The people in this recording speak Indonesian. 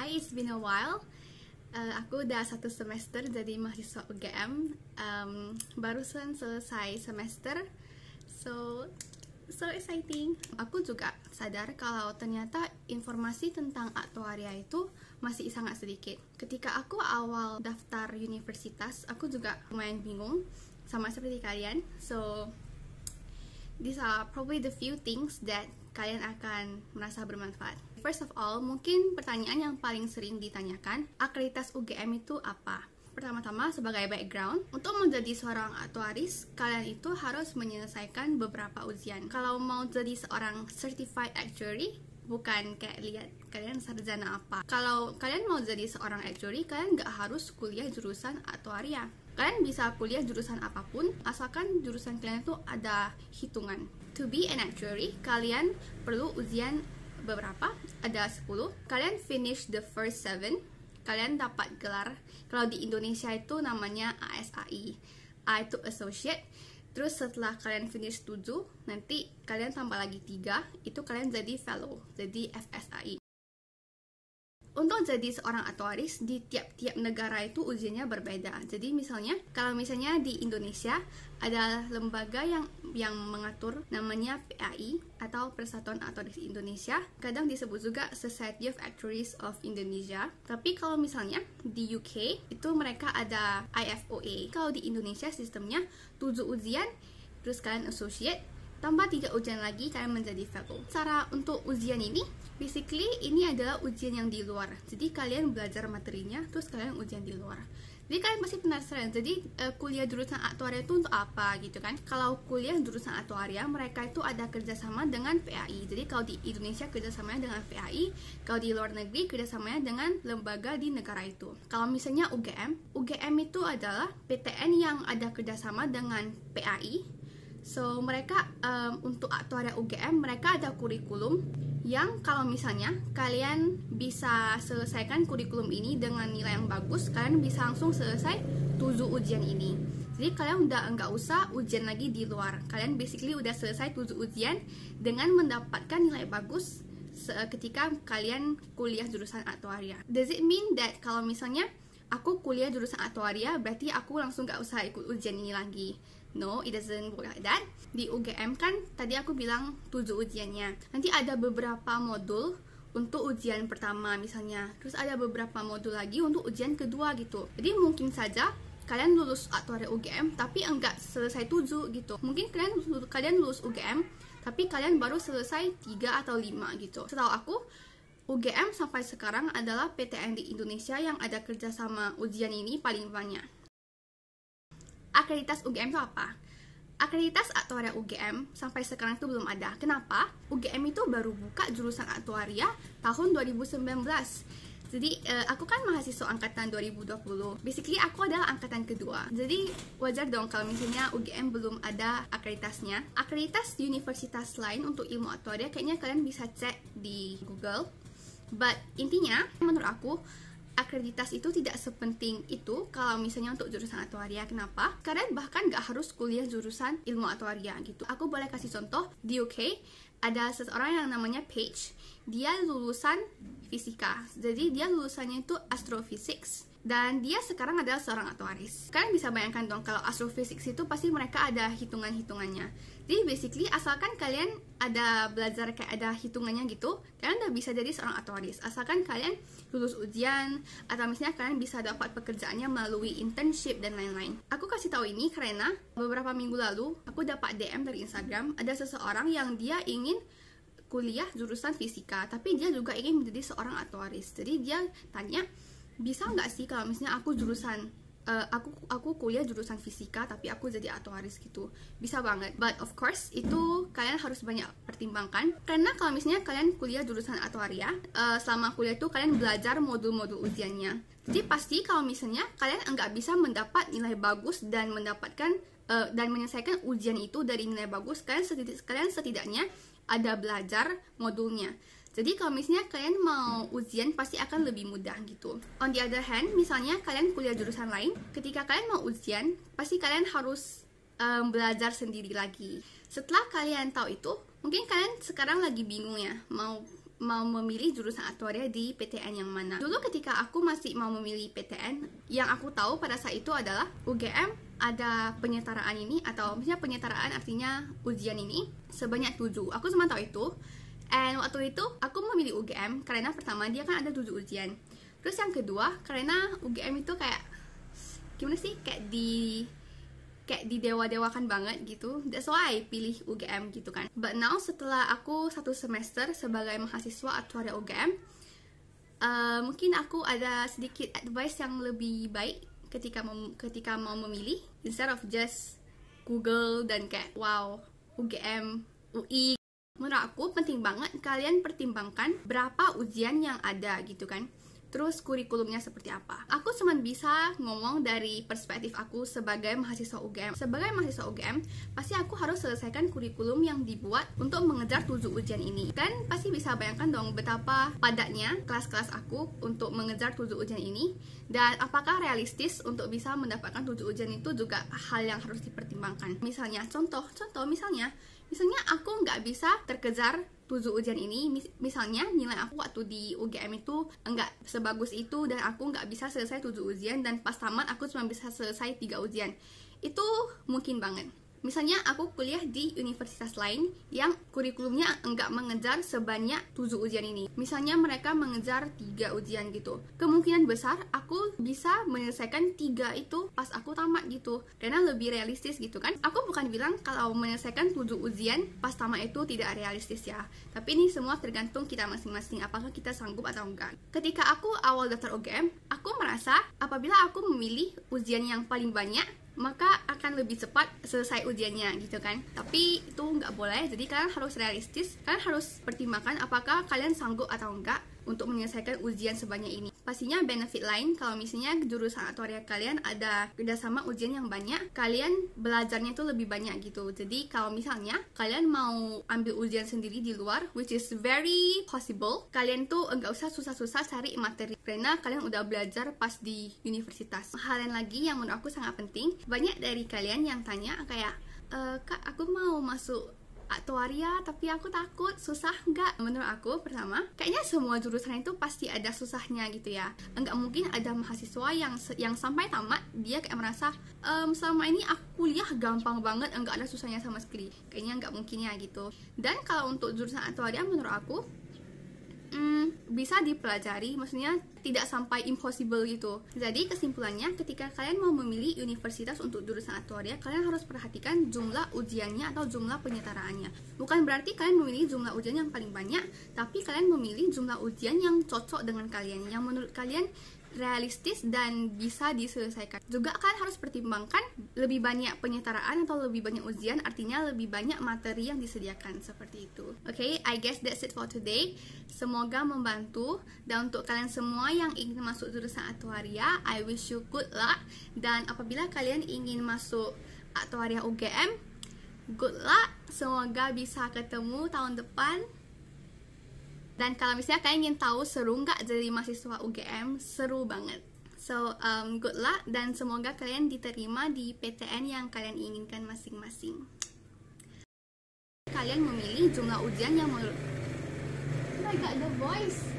Hi, it's been a while. Aku udah 1 semester jadi mahasiswa UGM. Barusan selesai semester, so exciting. Aku juga sadar kalau ternyata informasi tentang aktuaria itu masih sangat sedikit. Ketika aku awal daftar universitas, aku juga lumayan bingung, sama seperti kalian. So these are probably the few things that kalian akan merasa bermanfaat. First of all, mungkin pertanyaan yang paling sering ditanyakan, akreditasi UGM itu apa? Pertama-tama, sebagai background, untuk menjadi seorang aktuaris, kalian itu harus menyelesaikan beberapa ujian. Kalau mau jadi seorang certified actuary, bukan kayak lihat kalian sarjana apa. Kalau kalian mau jadi seorang actuary, kalian nggak harus kuliah jurusan aktuaria. Kalian bisa kuliah jurusan apapun, asalkan jurusan kalian itu ada hitungan. To be an actuary, kalian perlu ujian beberapa, ada 10. Kalian finish the first 7, kalian dapat gelar. Kalau di Indonesia itu namanya ASAI. A itu associate. Terus setelah kalian finish 7, nanti kalian tambah lagi 3, itu kalian jadi fellow, jadi FSAI. Untuk jadi seorang aktuaris, di tiap-tiap negara itu ujiannya berbeda. Jadi kalau misalnya di Indonesia ada lembaga yang mengatur, namanya PAI atau Persatuan Aktuaris Indonesia. Kadang disebut juga Society of Actuaries of Indonesia. Tapi kalau misalnya di UK itu mereka ada IFOA. Kalau di Indonesia sistemnya 7 ujian, terus kalian associate, tambah 3 ujian lagi, kalian menjadi fellow. Cara untuk ujian ini, basically ini adalah ujian yang di luar. Jadi kalian belajar materinya, terus kalian ujian di luar. Jadi kalian pasti penasaran, jadi kuliah jurusan aktuaria itu untuk apa gitu kan? Kalau kuliah jurusan aktuaria, mereka itu ada kerjasama dengan PAI. Jadi kalau di Indonesia kerjasamanya dengan PAI, kalau di luar negeri kerjasamanya dengan lembaga di negara itu. Kalau misalnya UGM itu adalah PTN yang ada kerjasama dengan PAI. So, mereka untuk aktuaria UGM, mereka ada kurikulum yang kalau misalnya kalian bisa selesaikan kurikulum ini dengan nilai yang bagus, kalian bisa langsung selesai 7 ujian ini. Jadi kalian udah nggak usah ujian lagi di luar. Kalian basically udah selesai 7 ujian dengan mendapatkan nilai bagus ketika kalian kuliah jurusan aktuaria. Does it mean that kalau misalnya aku kuliah jurusan aktuaria, berarti aku langsung nggak usah ikut ujian ini lagi? No, it doesn't work like that. Di UGM kan tadi aku bilang 7 ujiannya. Nanti ada beberapa modul untuk ujian pertama misalnya. Terus ada beberapa modul lagi untuk ujian kedua gitu. Jadi mungkin saja kalian lulus aktuaria UGM tapi enggak selesai 7 gitu. Mungkin kalian lulus UGM tapi kalian baru selesai 3 atau 5 gitu. Setahu aku, UGM sampai sekarang adalah PTN di Indonesia yang ada kerjasama ujian ini paling banyak. Akreditasi UGM itu apa? Akreditasi aktuaria UGM sampai sekarang itu belum ada. Kenapa? UGM itu baru buka jurusan aktuaria tahun 2019. Jadi aku kan mahasiswa angkatan 2020. Basically aku adalah angkatan kedua. Jadi wajar dong kalau misalnya UGM belum ada akreditasnya. Akreditas universitas lain untuk ilmu aktuaria kayaknya kalian bisa cek di Google. But intinya menurut aku akreditas itu tidak sepenting itu kalau misalnya untuk jurusan aktuaria. Kenapa? Kalian bahkan nggak harus kuliah jurusan ilmu aktuaria gitu. Aku boleh kasih contoh, di UK ada seseorang yang namanya Paige. Dia lulusan fisika, jadi dia lulusannya itu astrophysics. Dan dia sekarang adalah seorang aktuaris. Kalian bisa bayangkan dong, kalau astrophysics itu pasti mereka ada hitungan-hitungannya. Jadi basically asalkan kalian ada belajar kayak ada hitungannya gitu, kalian udah bisa jadi seorang aktuaris. Asalkan kalian lulus ujian, atau misalnya kalian bisa dapat pekerjaannya melalui internship dan lain-lain. Aku kasih tahu ini karena beberapa minggu lalu aku dapat DM dari Instagram, ada seseorang yang dia ingin kuliah jurusan fisika, tapi dia juga ingin menjadi seorang aktuaris. Jadi dia tanya, bisa nggak sih kalau misalnya aku kuliah jurusan fisika tapi aku jadi aktuaris gitu? Bisa banget. But of course itu kalian harus banyak pertimbangkan, karena kalau misalnya kalian kuliah jurusan aktuaria, selama kuliah itu kalian belajar modul-modul ujiannya. Jadi pasti kalau misalnya kalian nggak bisa mendapat nilai bagus dan mendapatkan dan menyelesaikan ujian itu dari nilai bagus, kalian setidaknya ada belajar modulnya. Jadi kalau misalnya kalian mau ujian pasti akan lebih mudah gitu. On the other hand, misalnya kalian kuliah jurusan lain, ketika kalian mau ujian, pasti kalian harus belajar sendiri lagi. Setelah kalian tahu itu, mungkin kalian sekarang lagi bingung ya, mau mau memilih jurusan aktuaria di PTN yang mana. Dulu ketika aku masih mau memilih PTN, yang aku tahu pada saat itu adalah UGM ada penyetaraan ini, atau misalnya penyetaraan artinya ujian ini sebanyak 7. Aku cuma tahu itu. And waktu itu aku memilih UGM karena pertama dia kan ada 7 ujian. Terus yang kedua karena UGM itu kayak gimana sih, kayak didewa-dewakan banget gitu. That's why I pilih UGM gitu kan. But now setelah aku 1 semester sebagai mahasiswa aktuaria UGM, mungkin aku ada sedikit advice yang lebih baik ketika mau memilih, instead of just Google dan kayak wow UGM, UI. Menurut aku penting banget kalian pertimbangkan berapa ujian yang ada gitu kan. Terus kurikulumnya seperti apa. Aku cuma bisa ngomong dari perspektif aku sebagai mahasiswa UGM. Sebagai mahasiswa UGM, pasti aku harus selesaikan kurikulum yang dibuat untuk mengejar 7 ujian ini. Dan pasti bisa bayangkan dong betapa padatnya kelas-kelas aku untuk mengejar 7 ujian ini. Dan apakah realistis untuk bisa mendapatkan 7 ujian itu juga hal yang harus dipertimbangkan. Misalnya, misalnya aku nggak bisa terkejar 7 ujian ini. Misalnya nilai aku waktu di UGM itu enggak sebagus itu, dan aku nggak bisa selesai 7 ujian, dan pas tamat aku cuma bisa selesai 3 ujian. Itu mungkin banget. Misalnya aku kuliah di universitas lain yang kurikulumnya enggak mengejar sebanyak 7 ujian ini. Misalnya mereka mengejar 3 ujian gitu. Kemungkinan besar aku bisa menyelesaikan 3 itu pas aku tamat gitu. Karena lebih realistis gitu kan. Aku bukan bilang kalau menyelesaikan 7 ujian pas tamat itu tidak realistis ya. Tapi ini semua tergantung kita masing-masing, apakah kita sanggup atau enggak. Ketika aku awal daftar UGM, aku merasa apabila aku memilih ujian yang paling banyak, maka akan lebih cepat selesai ujiannya gitu kan. Tapi itu nggak boleh, jadi kalian harus realistis. Kalian harus pertimbangkan apakah kalian sanggup atau enggak untuk menyelesaikan ujian sebanyak ini. Pastinya benefit lain kalau misalnya jurusan aktuaria kalian ada kerjasama ujian yang banyak, kalian belajarnya itu lebih banyak gitu. Jadi kalau misalnya kalian mau ambil ujian sendiri di luar, which is very possible, kalian tuh enggak usah susah-susah cari materi karena kalian udah belajar pas di universitas. Hal yang lagi yang menurut aku sangat penting, banyak dari kalian yang tanya kayak, Kak, aku mau masuk aktuaria tapi aku takut, susah nggak? Menurut aku, pertama, kayaknya semua jurusan itu pasti ada susahnya gitu ya. Enggak mungkin ada mahasiswa yang sampai tamat dia kayak merasa selama ini aku kuliah gampang banget, enggak ada susahnya sama sekali. Kayaknya enggak mungkin ya gitu. Dan kalau untuk jurusan aktuaria menurut aku bisa dipelajari, maksudnya tidak sampai impossible gitu. Jadi kesimpulannya, ketika kalian mau memilih universitas untuk jurusan aktuaria, kalian harus perhatikan jumlah ujiannya atau jumlah penyetaraannya. Bukan berarti kalian memilih jumlah ujian yang paling banyak, tapi kalian memilih jumlah ujian yang cocok dengan kalian, yang menurut kalian realistis dan bisa diselesaikan. Juga kalian harus pertimbangkan lebih banyak penyetaraan atau lebih banyak ujian, artinya lebih banyak materi yang disediakan, seperti itu. Okay, I guess that's it for today. Semoga membantu. Dan untuk kalian semua yang ingin masuk jurusan aktuaria, I wish you good luck. Dan apabila kalian ingin masuk aktuaria UGM, good luck. Semoga bisa ketemu tahun depan. Dan kalau misalnya kalian ingin tahu seru nggak jadi mahasiswa UGM, seru banget. So, good luck dan semoga kalian diterima di PTN yang kalian inginkan masing-masing. Kalian memilih jumlah ujian yang menurut... Oh my god, the voice!